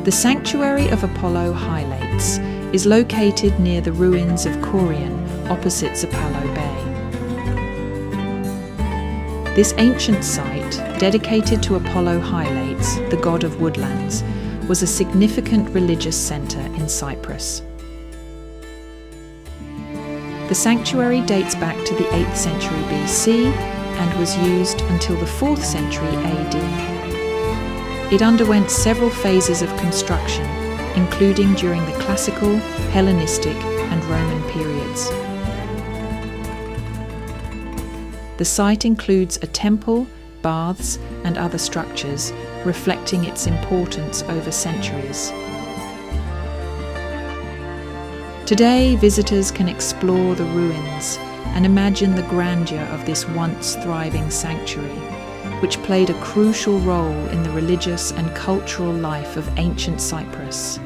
The Sanctuary of Apollo Hylates is located near the ruins of Kourion, opposite Zapallo Bay. This ancient site, dedicated to Apollo Hylates, the god of woodlands, was a significant religious centre in Cyprus. The sanctuary dates back to the 8th century BC and was used until the 4th century AD. It underwent several phases of construction, including during the Classical, Hellenistic and Roman periods. The site includes a temple, baths and other structures, reflecting its importance over centuries. Today, visitors can explore the ruins and imagine the grandeur of this once thriving sanctuary, which played a crucial role in the religious and cultural life of ancient Cyprus.